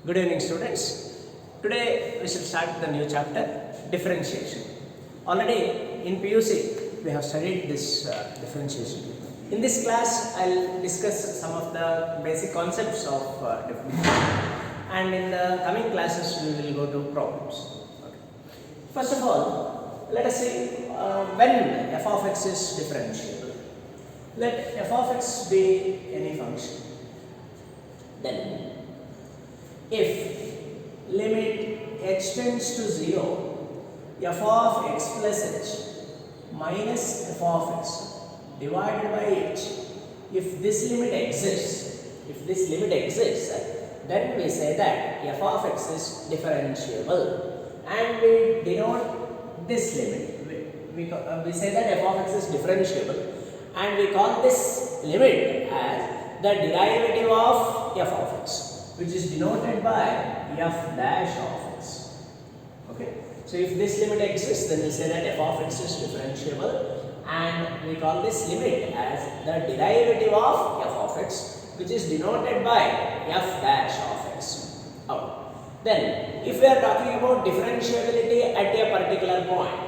Good evening, students. Today we shall start the new chapter, differentiation. Already in PUC we have studied this differentiation. In this class I'll discuss some of the basic concepts of differentiation, and in the coming classes we will go to problems. Okay. First of all, let us see when f of x is differentiable. Let f of x be any function. Then if limit h tends to 0, f of x plus h minus f of x divided by h, if this limit exists, then we say that f of x is differentiable, and we denote this limit. We say that f of x is differentiable, and we call this limit as the derivative of f of x, which is denoted by f dash of x. Okay. So if this limit exists, then we say that f of x is differentiable, and we call this limit as the derivative of f of x, which is denoted by f dash of x. Okay. Then if we are talking about differentiability at a particular point,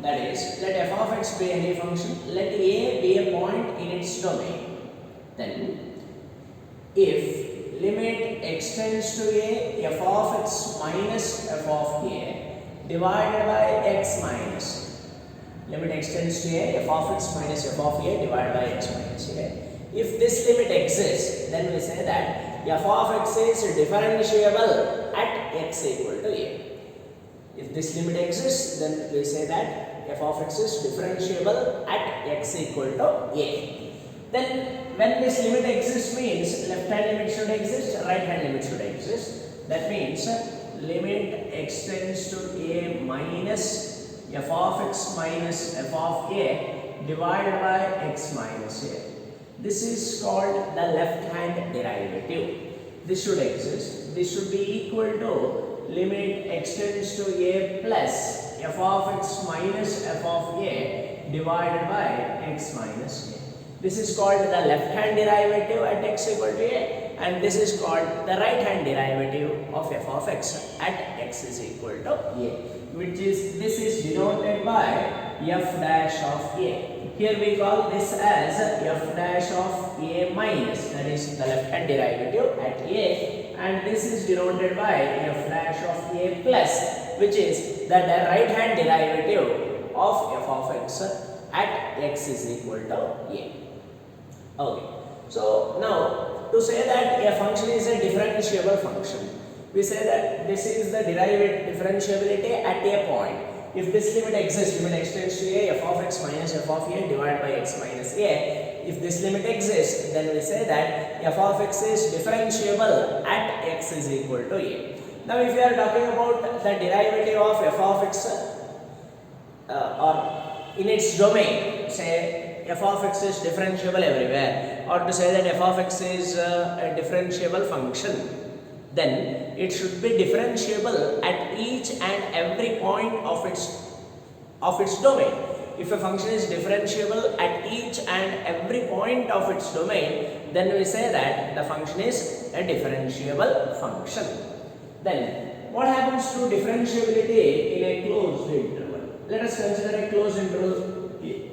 that is, let f of x be any function, let a be a point in its domain, then if limit x tends to a, f of x minus f of a divided by x minus, limit x tends to a, f of x minus f of a divided by x minus a. If this limit exists, then we say that f of x is differentiable at x equal to a. If this limit exists, then we say that f of x is differentiable at x equal to a. Then when this limit exists means left hand limit should exist, right hand limit should exist. That means limit x tends to a minus f of x minus f of a divided by x minus a. This is called the left hand derivative. This should exist. This should be equal to limit x tends to a plus f of x minus f of a divided by x minus a. This is called the left hand derivative at x equal to a, and this is called the right hand derivative of f of x at x is equal to a, which is, this is denoted by f dash of a. Here we call this as f dash of a minus, that is the left hand derivative at a, and this is denoted by f dash of a plus, which is the right hand derivative of f of x at x is equal to a. Okay. So now to say that a function is a differentiable function, we say that this is the derivative differentiability at a point. If this limit exists, limit x tends to a, f of x minus f of a divided by x minus a. If this limit exists, then we say that f of x is differentiable at x is equal to a. Now if we are talking about the derivative of f of x or in its domain, say f of x is differentiable everywhere, or to say that f of x is a differentiable function, then it should be differentiable at each and every point of its domain. If a function is differentiable at each and every point of its domain, then we say that the function is a differentiable function. Then what happens to differentiability in a closed interval? Let us consider a closed interval a b.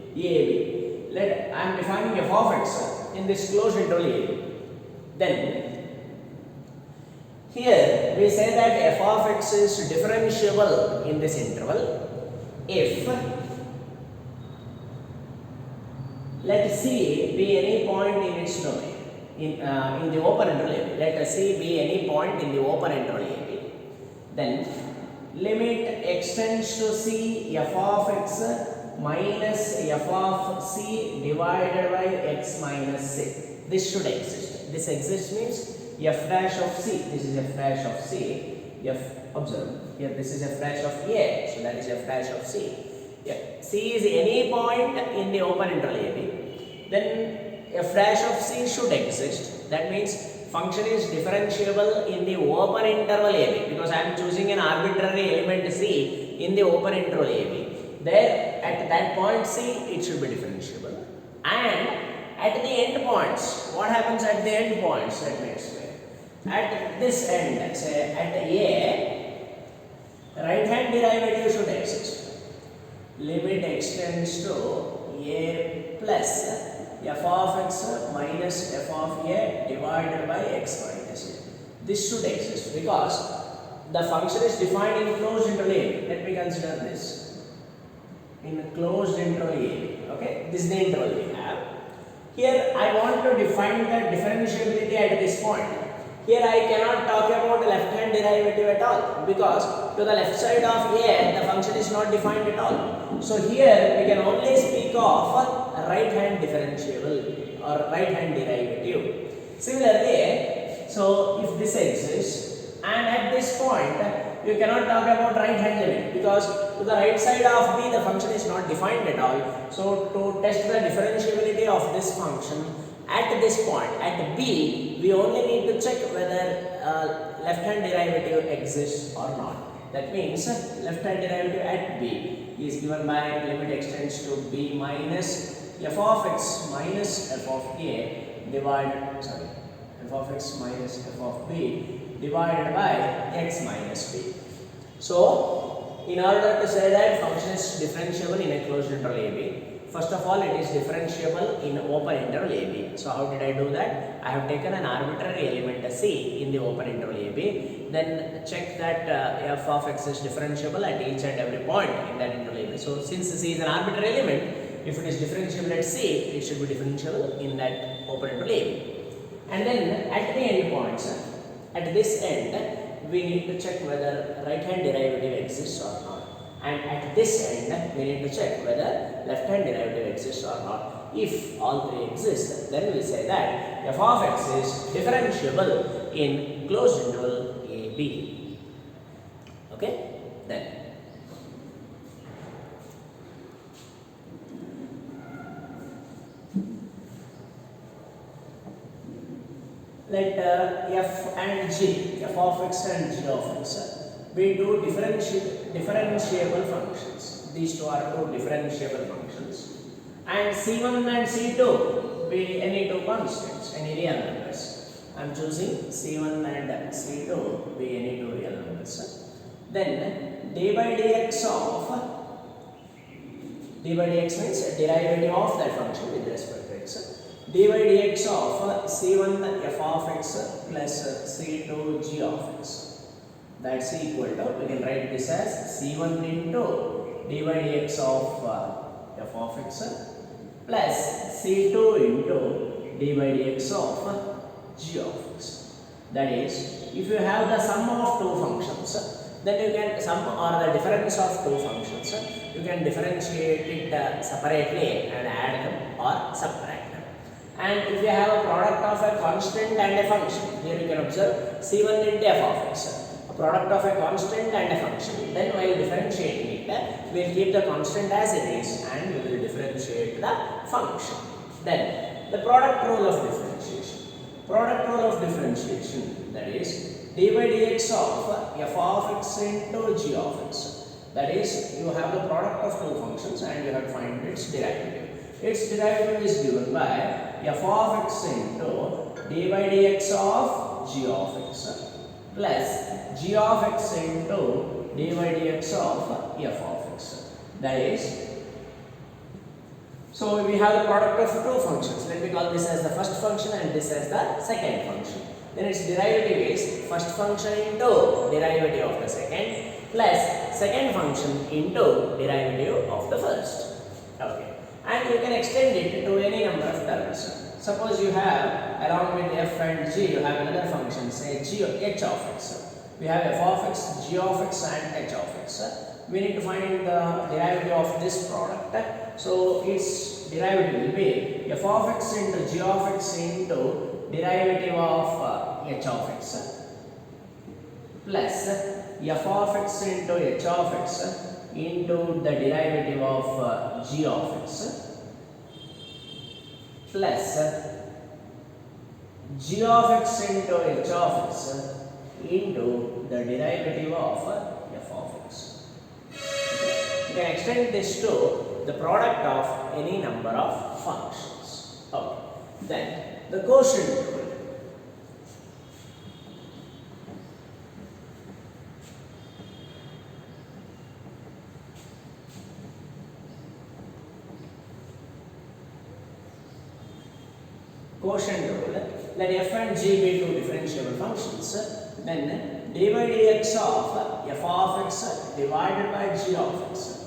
I am defining f of x in this closed interval a. Then here we say that f of x is differentiable in this interval if let C be any point in its domain in the open interval a. Let C be any point in the open interval a. Then limit x tends to C f of x minus f of c divided by x minus c. This should exist. This exists means f dash of c. This is f dash of c. Observe here. This is f dash of a. So that is f dash of c. Yeah. C is any point in the open interval a b. Then f dash of c should exist. That means function is differentiable in the open interval a b, because I am choosing an arbitrary element c in the open interval a b. There at that point C it should be differentiable, and at the end points, what happens at the end points? Let me explain. At this end, say at A, right hand derivative should exist. Limit extends to A plus f of x minus f of A divided by x minus A. This should exist because the function is defined in closed interval A. Let me consider this. In closed interval A. Okay, this is the interval we have. Here I want to define the differentiability at this point. Here I cannot talk about the left hand derivative at all because to the left side of A the function is not defined at all. So here we can only speak of a right hand differentiable or right hand derivative. Similarly, so if this exists and at this point you cannot talk about right hand limit because to the right side of B the function is not defined at all. So to test the differentiability of this function at this point, at B, we only need to check whether left hand derivative exists or not. That means left hand derivative at B is given by limit extends to B minus f of x minus f of A f of x minus f of B divided by x minus B. So, in order to say that function is differentiable in a closed interval AB, first of all, it is differentiable in open interval AB. So, how did I do that? I have taken an arbitrary element C in the open interval AB. Then check that f of x is differentiable at each and every point in that interval AB. So, since C is an arbitrary element, if it is differentiable at C, it should be differentiable in that open interval AB. And then at the end points, at this end, we need to check whether right hand derivative exists or not. And at this end, we need to check whether left hand derivative exists or not. If all three exist, then we say that f of x is differentiable in closed interval AB. Okay? Then let f and g, f of x and g of x, we do differentiable functions. These two are two differentiable functions. And C1 and C2 be any two constants, any real numbers. I am choosing C1 and C2 be any two real numbers. Then d by dx means derivative of that function with respect to x. d by dx of C1 f of x plus C2 g of x. That's equal to, we can write this as C1 into d by dx of f of x plus C2 into d by dx of g of x. That is, if you have the sum of two functions, then you can sum or the difference of two functions, you can differentiate it separately and add them or subtract them. And if you have a product of a constant and a function, here you can observe C1 into f of x. Product of a constant and a function, then while differentiating it, we will keep the constant as it is and we will differentiate the function. Then the product rule of differentiation. Product rule of differentiation, that is d by dx of f of x into g of x. That is, you have the product of two functions and you have to find its derivative. Its derivative is given by f of x into d by dx of g of x plus g of x into d by dx of f of x. That is, so we have the product of two functions. Let me call this as the first function and this as the second function. Then its derivative is first function into derivative of the second plus second function into derivative of the first. Okay. And you can extend it to any number of terms. Suppose you have, along with f and g, you have another function, say h of x. We have f of x, g of x and h of x. We need to find the derivative of this product. So its derivative will be f of x into g of x into derivative of h of x plus f of x into h of x into the derivative of g of x plus g of x into h of x into the derivative of f of x. You can extend this to the product of any number of functions. Okay. Then the quotient rule. quotient rule, let f and g be two differentiable functions, then dy by dx of f of x divided by g of x,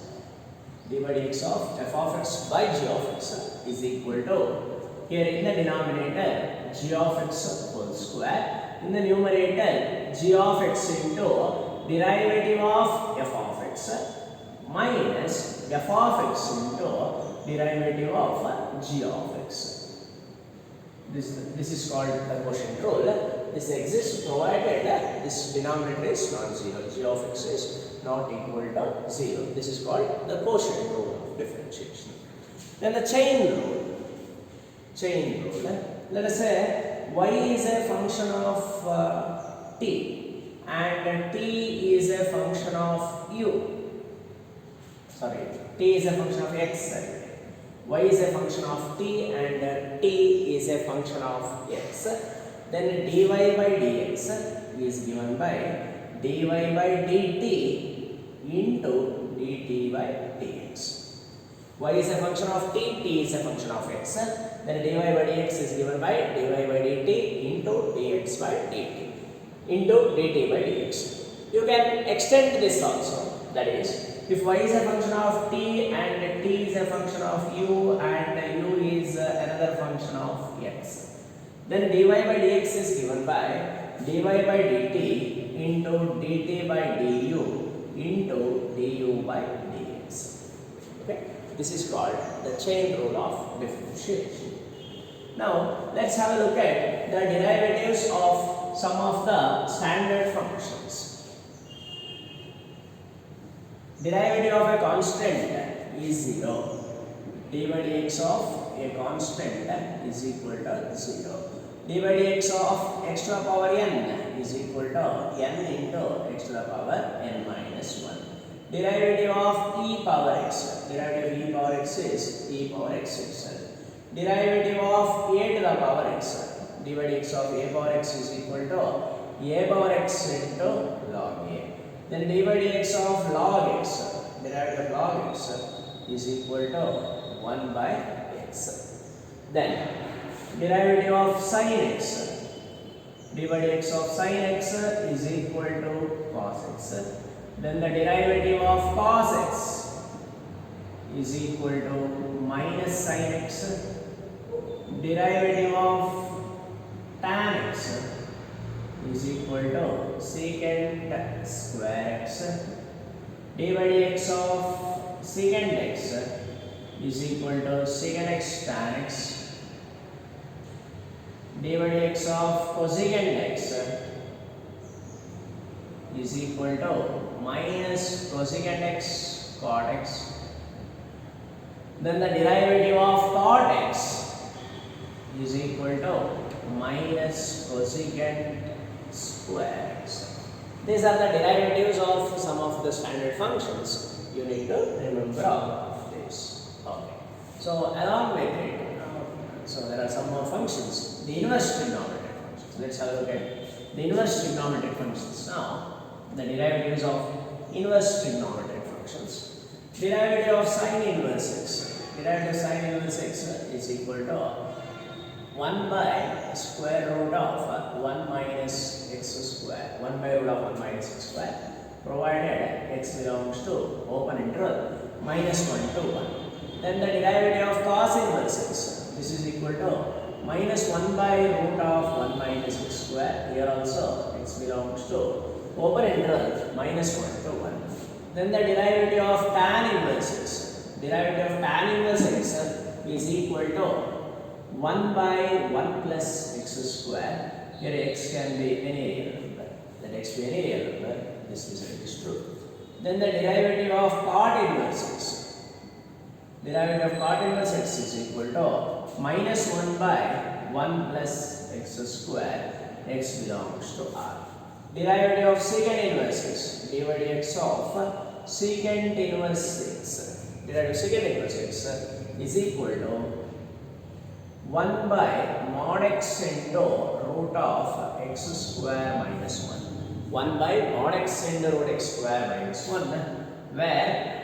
dy by dx of f of x by g of x is equal to, here in the denominator, g of x whole square, in the numerator, g of x into derivative of f of x minus f of x into derivative of g of x. This is called the quotient rule. This exists provided this denominator is non-zero. G of x is not equal to 0. This is called the quotient rule of differentiation. Then the chain rule. Chain rule. Let us say y is a function of t and t is a function of u. Sorry, t is a function of x. Y is a function of t and t is a function of x. Then dy by dx is given by dy by dt into dt by dx. Y is a function of t, t is a function of x. Then dy by dx is given by dy by dt into dx by dt into dt by dx. You can extend this also. That is, if y is a function of t and t is a function of u and u is another function of x, then dy by dx is given by dy by dt into dt by du into du by dx. Okay, this is called the chain rule of differentiation. Now let's have a look at the derivatives of some of the standard functions. Derivative of a constant is 0. D by dx of a constant is equal to 0. D by dx of x to the power n is equal to n into x to the power n minus 1. Derivative of e power x. Derivative of e power x is e power x itself. Derivative of a to the power x. D by dx of a power x is equal to a power x into log a. Then dy by dx of log x, derivative of log x is equal to 1 by x. Then derivative of sin x, dy by dx of sin x is equal to cos x. Then the derivative of cos x is equal to minus sin x. Derivative of tan x is equal to secant square x. D by dx of secant x is equal to secant x tan x. D by dx of cosecant x is equal to minus cosecant x cot x. Then the derivative of cot x is equal to minus cosecant square x. These are the derivatives of some of the standard functions. You need to remember all of this. Okay. So along with it, so there are some more functions. The inverse trigonometric functions. Let's have a look at the inverse trigonometric functions now. The derivatives of inverse trigonometric functions. Derivative of sine inverse x. Derivative of sine inverse x is equal to 1 by square root of 1 minus x square. 1 by root of 1 minus x square, provided x belongs to open interval minus 1 to 1. Then the derivative of cos inverse x. This is equal to minus 1 by root of 1 minus x square. Here also x belongs to open interval minus 1 to 1. Then the derivative of tan inverse x. Derivative of tan inverse x is equal to 1 by 1 plus x square. Here x can be any real number. Let x be any real number. This result is true. Then the derivative of cot inverse x. Derivative of cot inverse x is equal to minus 1 by 1 plus x square. X belongs to R. Derivative of secant inverse x. Dy by dx of secant inverse x. Derivative of secant inverse x is equal to 1 by mod x into root of x square minus 1. 1 by mod x into root x square minus 1, where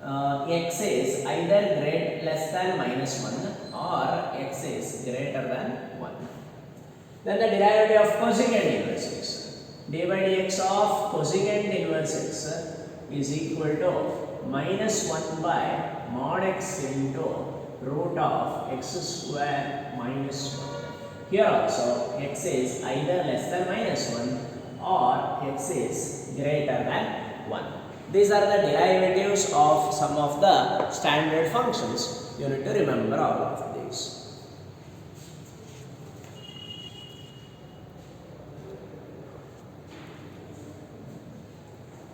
x is either less than minus 1 or x is greater than 1. Then the derivative of cosecant inverse x. d by dx of cosecant inverse x is equal to minus 1 by mod x into root of x square minus 1. Here also x is either less than minus 1 or x is greater than 1. These are the derivatives of some of the standard functions. You need to remember all of these.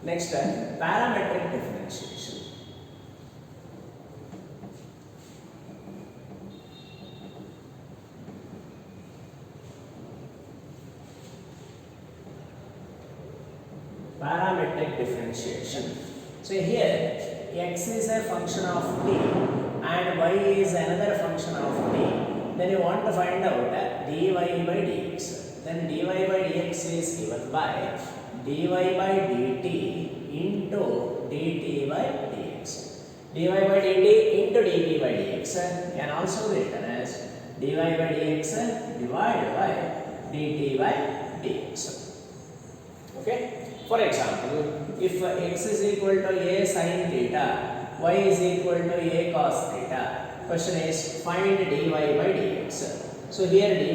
Next, parametric differentiation. Parametric differentiation. So here x is a function of t and y is another function of t. Then you want to find out dy by dx. Then dy by dx is given by dy by dt into dt by dx. dy by dt into dt by dx can also be written as dy by dx divided by dt by dx. Okay. For example, if x is equal to a sin theta, y is equal to a cos theta, question is find dy by dx. So here dy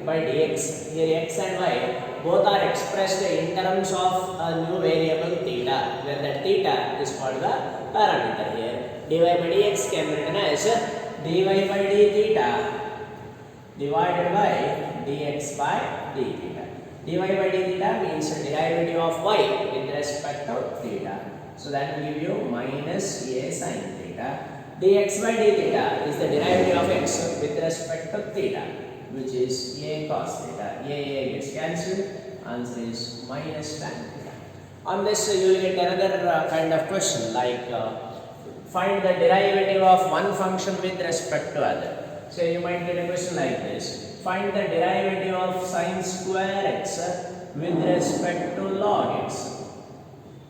by dx, here x and y both are expressed in terms of a new variable theta, where that theta is called the parameter here. dy by dx can be written as dy by d theta divided by dx by d theta. dy by d theta means the derivative of y with respect to theta. So that will give you minus a sin theta. dx by d theta is the derivative of x with respect to theta, which is a cos theta. A gets cancelled. Answer is minus tan theta. On this you will get another kind of question like find the derivative of one function with respect to other. So you might get a question like this. Find the derivative of sin square x with respect to log x.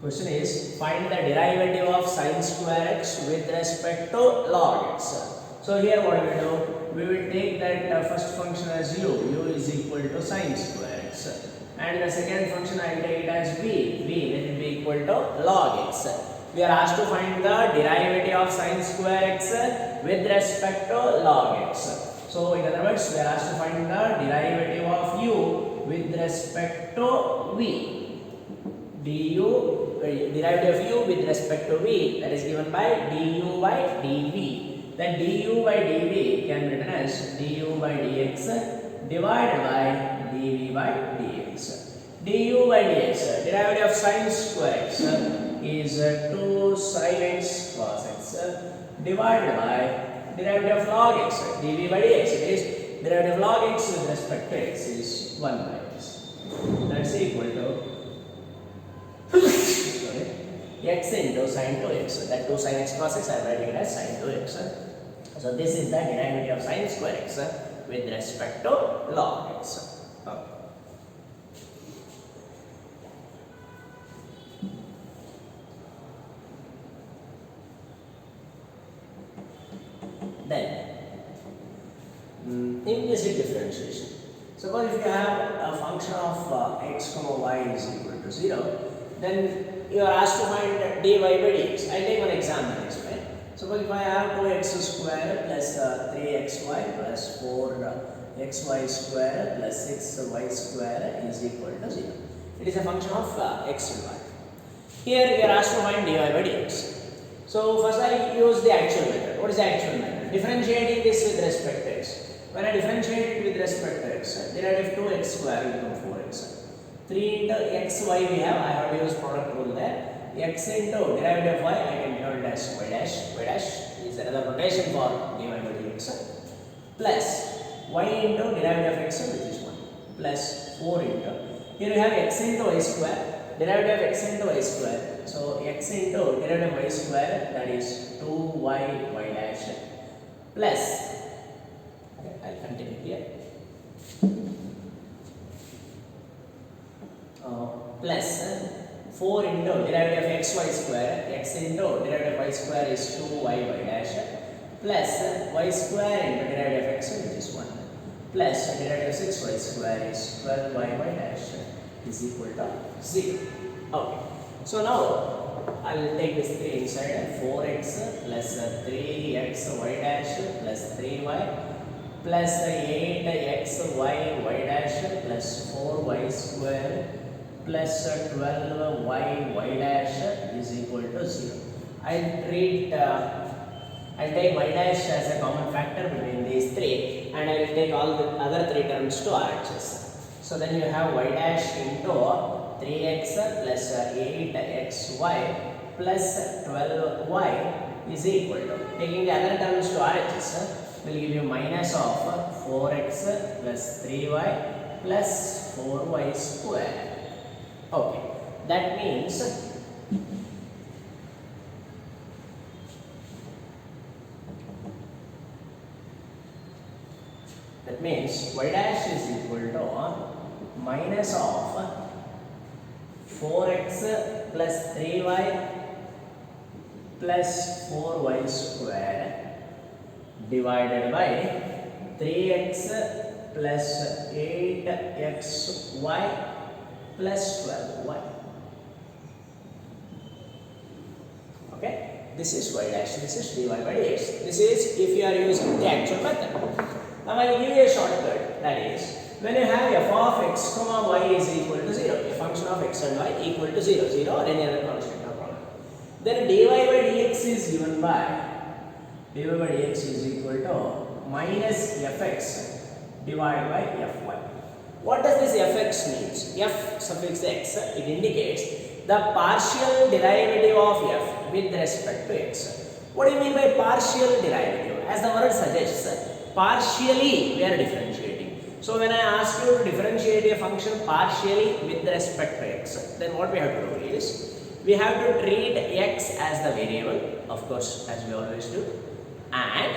Question is find the derivative of sin square x with respect to log x. So here what we will do? We will take that first function as u is equal to sin square x, and the second function I will take it as v will be equal to log x. We are asked to find the derivative of sin square x with respect to log x. So in other words, we are asked to find the derivative of u with respect to v. Derivative of u with respect to v, that is given by du by dv. Then du by dv can be written as du by dx divided by dv by dx. Du by dx, derivative of sin square x is 2 sin x cos x divided by derivative of log x, dv by dx. It is derivative of log x with respect to x is 1 by x. That's equal to x into sin 2x. That 2 sin x cos x I am writing it as sin 2x. So this is the derivative of sin square x with respect to log x. Then implicit differentiation. Suppose if you have a function of x comma y is equal to 0, then you are asked to find dy by dx. I will take one example and explain. Suppose if I have 2x square plus 3xy plus 4xy square plus 6y square is equal to 0. It is a function of x and y. Here we are asked to find dy by dx. So first I use the actual method. What is the actual method? Differentiating this with respect to x. When I differentiate it with respect to x, derivative 2x square will become 4x. 3 into xy we have, I have to use product rule there. X into derivative of y, I can denote it as y dash. Y dash is another notation for dy by dx. Plus y into derivative of x, which is 1. Plus 4 into, here we have x into y square, derivative of x into y square. So x into derivative of y square, that is 2y y dash plus, okay, I will continue here, plus 4 into derivative of xy square, x into derivative of y square is 2y dash, plus y square into derivative of x, which is 1, plus derivative of 6y square is 12y dash is equal to 0. Okay. So now I will take this 3 inside, 4x plus 3xy dash plus 3y plus 8xy dash plus 4y square plus 12y dash is equal to 0. I'll take y dash as a common factor between these 3 and I will take all the other 3 terms to RHS. So then you have y dash into 3x plus 8xy plus 12y is equal to, taking the other terms to RHS, will give you minus of 4x plus 3y plus 4y square. Okay, that means y dash is equal to minus of 4x plus 3y plus 4y square divided by 3x plus 8xy plus 12y. Okay, this is y dash, this is dy by dx. This is if you are using the actual method. Now I will give you a shortcut, that is when you have f of x comma y is equal to 0, a function of x and y equal to 0, 0 or any other constant, no problem. Then dy by dx is given by dx is equal to minus fx divided by fy. What does this fx means? F suffix x, it indicates the partial derivative of f with respect to x. What do you mean by partial derivative? As the word suggests, partially we are differentiating. So when I ask you to differentiate a function partially with respect to x, then what we have to do is, we have to treat x as the variable, of course, as we always do, and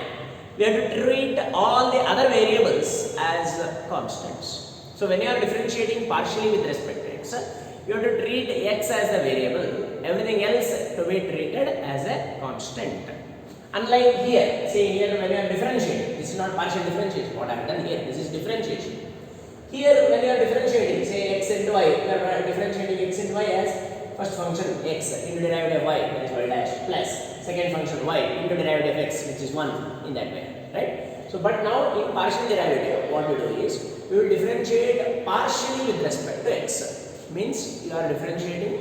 we have to treat all the other variables as constants. So when you are differentiating partially with respect to x, you have to treat x as the variable, everything else to be treated as a constant. Unlike here, say here when you are differentiating, this is not partial differentiation, what I have done here, this is differentiation. Here when you are differentiating, say x into y, you are differentiating x into y as first function x into derivative of y, that is y dash, plus second function y into derivative of x, which is 1, in that way, right? So but now in partial derivative, what we do is, we will differentiate partially with respect to x. Means you are differentiating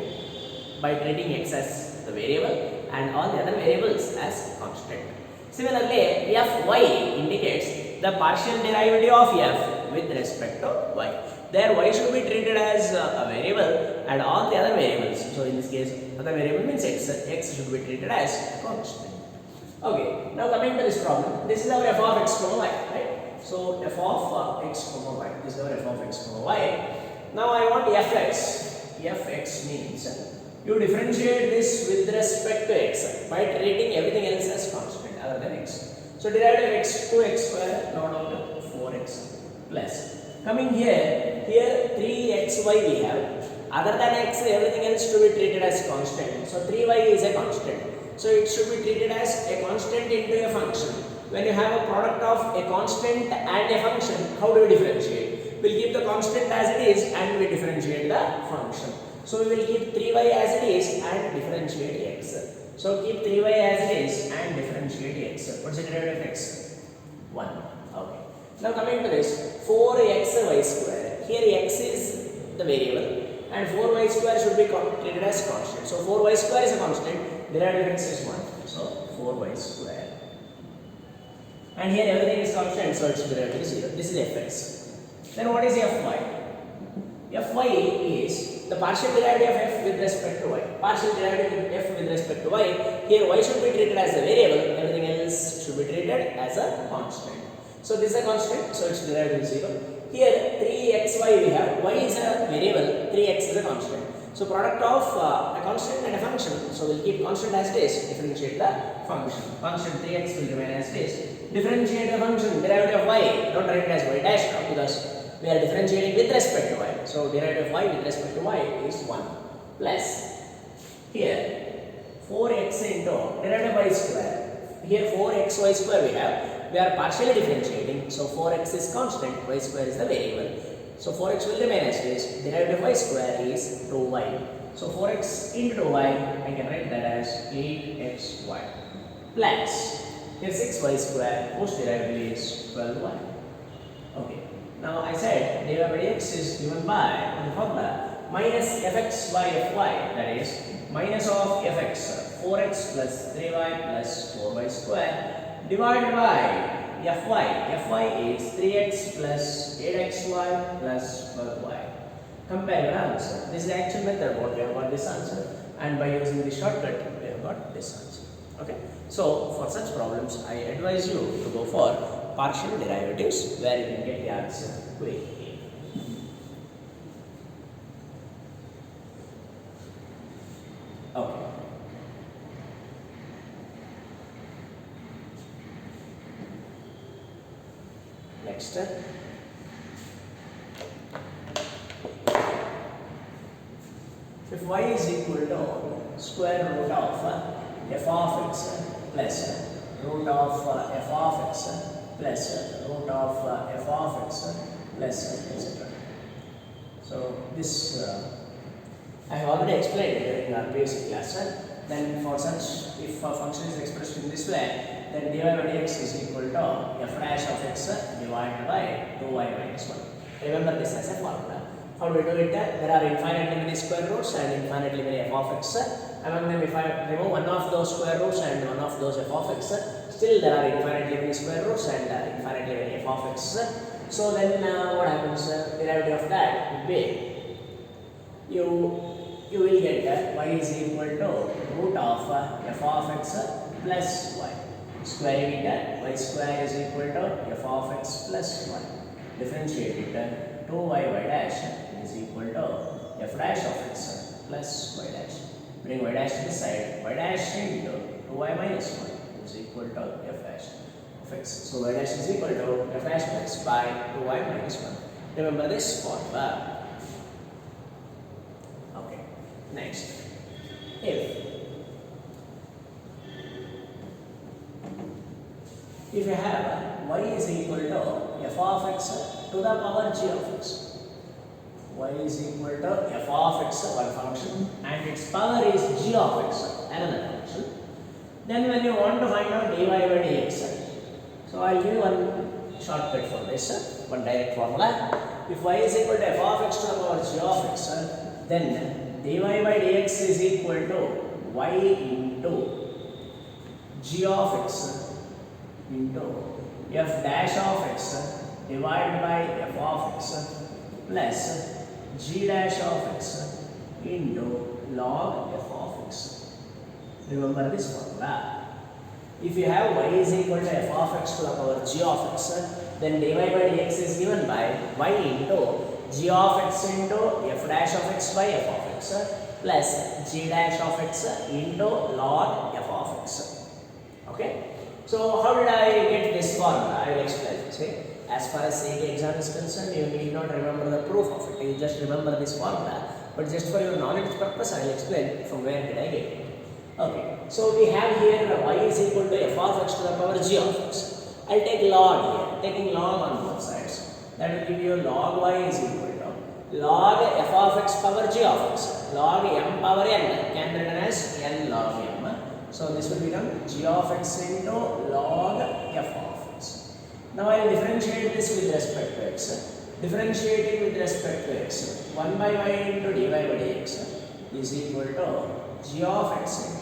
by treating x as the variable and all the other variables as constant. Similarly, fy indicates the partial derivative of f with respect to y. There y should be treated as a variable and all the other variables. So in this case, other variable means x should be treated as constant. Okay, now coming to this problem, this is our f of x comma y, right? So f of x comma y, this is our f of x comma y. Now I want fx. Fx means you differentiate this with respect to x by treating everything else as constant other than x. So derivative of x, 2x square, not out of 4x plus. Coming here 3xy we have. Other than x, everything else to be treated as constant. So 3y is a constant. So it should be treated as a constant into a function. When you have a product of a constant and a function, how do we differentiate? We will keep the constant as it is and we differentiate the function. So we will keep 3y as it is and differentiate x. So keep 3y as it is and differentiate x. What is the derivative of x? 1. Okay. Now coming to this, 4xy square. Here x is the variable and 4y square should be treated as constant. So 4y square is a constant, derivative of x is 1. So 4y square. And here everything is constant, so its derivative is 0. This is fx. Then what is fy? Fy is the partial derivative of f with respect to y. Partial derivative of f with respect to y. Here y should be treated as a variable, everything else should be treated as a constant. So this is a constant, so its derivative is 0. Here 3xy we have, y is a variable, 3x is a constant. So product of a constant and a function, so we'll keep constant as it is, differentiate the function. Constant 3x will remain as it is. Differentiate the function, derivative of y, don't write it as y dash now because we are differentiating with respect to y. So derivative of y with respect to y is 1 plus Here 4x into derivative y square. Here 4xy square we are partially differentiating, so 4x is constant, y square is the variable. So 4x will remain as is, derivative y square is 2y. So 4x into 2y, I can write that as 8xy plus, here 6y square, whose derivative is 12y. Okay, now I said dy by dx is given by the formula minus fx by fy, that is minus of fx 4x plus 3y plus 4y square divided by fy is 3x plus 8xy plus 12y. Compare your answer. This is the actual method what we have got this answer, and by using the shortcut we have got this answer. Okay, so for such problems I advise you to go for partial derivatives where you can get the answer quickly. Okay. Next. If y is equal to square root of f of x plus root of f of x plus root of f of x plus etc. So this I have already explained during our basic class. Then for such, if a function is expressed in this way, then dy by dx is equal to f dash of x divided by 2y minus 1. Remember this as a formula. How do we do it? There are infinitely many square roots and infinitely many f of x. Among them, if I remove one of those square roots and one of those f of x, still there are infinitely many square roots and infinitely many f of x. So then what happens? Derivative of that would be you will get y is equal to root of f of x plus y. Squaring it, y square is equal to f of x plus y. Differentiate it, 2y dash is equal to f dash of x plus y dash. Bring y dash to the side, y dash into 2y minus 1 is equal to f dash of x. So y dash is equal to f dash of x by 2y minus 1. Remember this formula. Okay, next. If you have y is equal to f of x to the power g of x, y is equal to f of x, one function, and its power is g of x, another function. Then when you want to find out dy by dx, so I will give you one shortcut for this, one direct formula. If y is equal to f of x to the power g of x, then dy by dx is equal to y into g of x into f dash of x divided by f of x plus g dash of x into log f of x. Remember this formula. If you have y is equal to f of x to the power g of x, then dy by dx is given by y into g of x into f dash of x by f of x plus g dash of x into log f of x. Okay. So how did I get this formula? I will explain. See, as far as CET exam is concerned, you need not remember the proof of it. You just remember this formula. But just for your knowledge purpose, I will explain from where did I get it. Okay. So we have here y is equal to f of x to the power g of x. I'll take log here, taking log on both sides. That will give you log y is equal to log f of x power g of x. Log m power n can be written as n log m. So this will become g of x into log f of x. Now I will differentiate this with respect to x. Differentiating with respect to x, 1 by y into dy by dx is equal to g of x into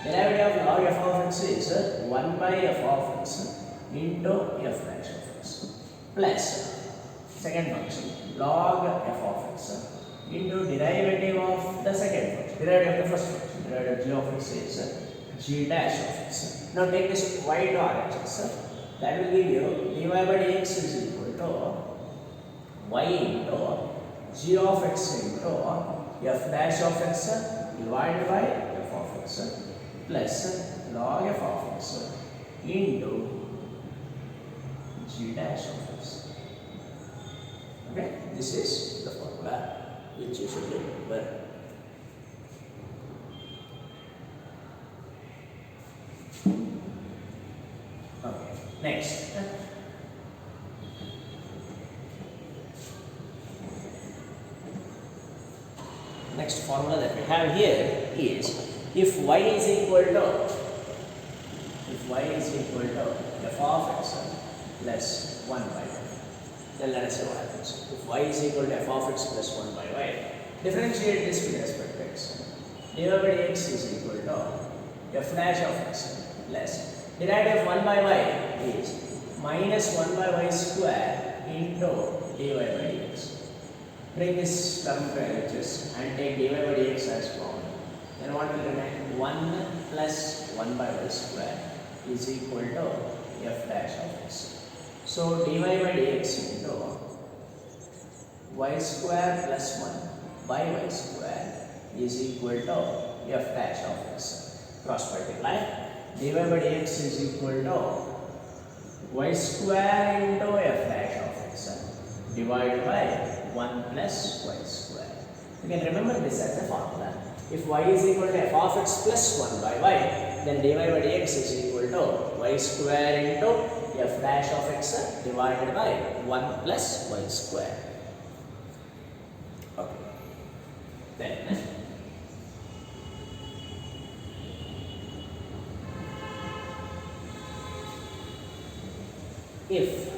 derivative of log f of x is 1 by f of x into f dash of x plus second function log f of x into derivative of the second function, derivative of the first function, derivative of g of x is g dash of x. Now take this y to RHS. That will give you dy by dx is equal to y into g of x into f dash of x divided by f of x plus log f of x into g dash of x. Okay, this is the formula which you should remember. Next. Next formula that we have here is if y is equal to f of x plus 1 by y. Then let us see what happens. If y is equal to f of x plus 1 by y, differentiate this with respect to x. dy by dx is equal to f dash of x plus derivative of 1 by y is minus 1 by y square into dy by dx. Bring this term to LHS and take dy by dx as common. Then what will remain? 1 plus 1 by y square is equal to f dash of x. So dy by dx into y square plus 1 by y square is equal to f dash of x. Cross multiply. Dy by dx is equal to y square into f dash of x divided by 1 plus y square. You can remember this as a formula. If y is equal to f of x plus 1 by y, then dy by dx is equal to y square into f dash of x divided by 1 plus y square. Okay. Then if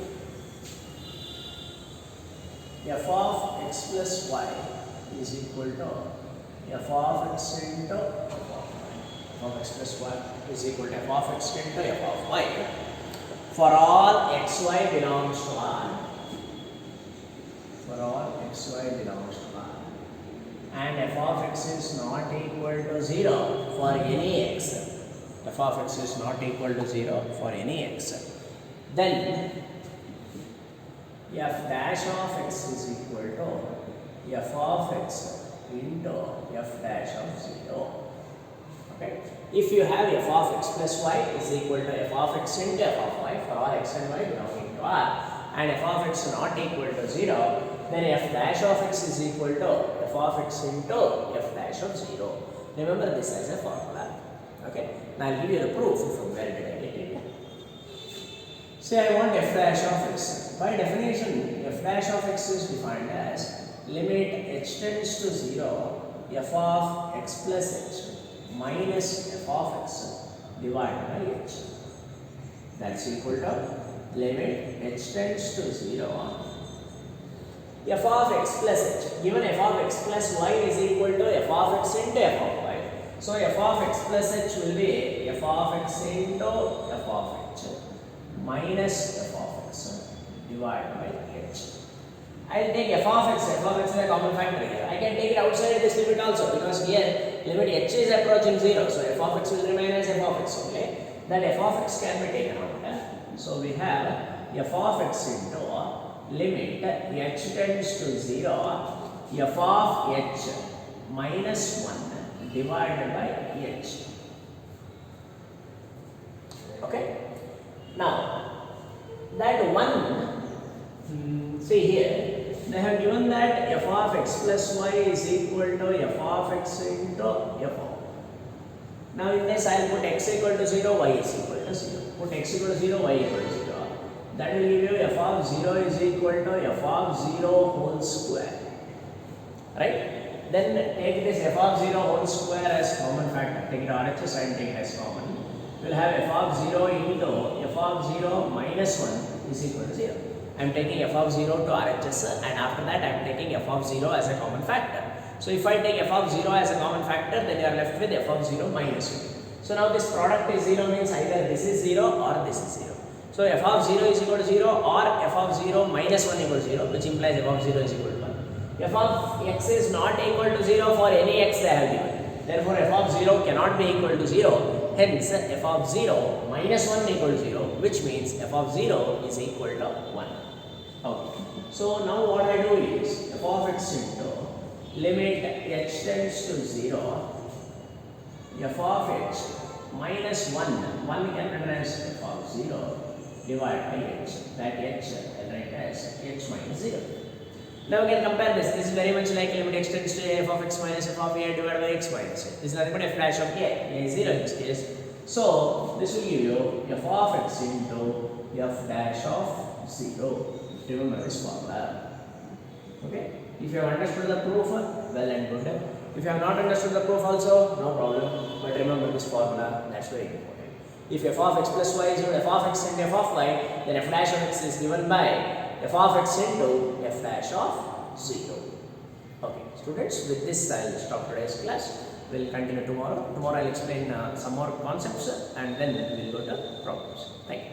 f of x plus y is equal to f of x into f of x plus y is equal to f of x into f of y for all xy belongs to R, for all xy belongs to R, and f of x is not equal to 0 for any x, f of x is not equal to 0 for any x, then f dash of x is equal to f of x into f dash of 0. Okay. If you have f of x plus y is equal to f of x into f of y for all x and y belonging to R, and f of x not equal to 0, then f dash of x is equal to f of x into f dash of 0. Remember this as a formula. Okay. Now I'll give you the proof from where did I get it. Say I want f dash of x. By definition, f dash of x is defined as limit h tends to 0 f of x plus h minus f of x divided by h. That's equal to limit h tends to 0 f of x plus h. Given f of x plus y is equal to f of x into f of y. So f of x plus h will be f of x into f of h minus f of x divided by h. I will take f of x is a common factor here. I can take it outside this limit also because here limit h is approaching 0. So f of x will remain as f of x only. That f of x can be taken out. So we have f of x into limit h tends to 0 f of h minus 1 divided by h. Okay. Now that 1, see here they have given that f of x plus y is equal to f of x into f of. Now in this I will put x equal to 0, y is equal to 0. Put x equal to 0, y equal to 0. That will give you f of 0 is equal to f of 0 whole square. Right? Then take this f of 0 whole square as common factor. Take it RHS and take it as common. We will have f of 0 into f of 0 minus 1 is equal to 0. I am taking f of 0 to RHS and after that I am taking f of 0 as a common factor. So if I take f of 0 as a common factor, then you are left with f of 0 minus 1. So now this product is 0 means either this is 0 or this is 0. So f of 0 is equal to 0 or f of 0 minus 1 equal to 0, which implies f of 0 is equal to 1. F of x is not equal to 0 for any x they have given. Therefore f of 0 cannot be equal to 0. Hence f of 0 minus 1 equal to 0, which means f of 0 is equal to 1. Okay. So now what I do is f of x into limit h tends to 0 f of h minus 1 can written as f of 0 divided by h. That h I write as h minus 0. Now we can compare this. This is very much like limit x tends to f of x minus f of a divided by x minus a. This is nothing but f dash of a. A is 0 in this case. So this will give you f of x into f dash of 0. Remember this formula. Okay. If you have understood the proof, well and good. If you have not understood the proof also, no problem. But remember this formula, that's very important. If f of x plus y is equal to f of x and f of y, then f dash of x is given by f of x into f dash of 0. Okay, students, with this I will stop today's class. We will continue tomorrow. Tomorrow I will explain some more concepts and then we will go to problems. Thank you.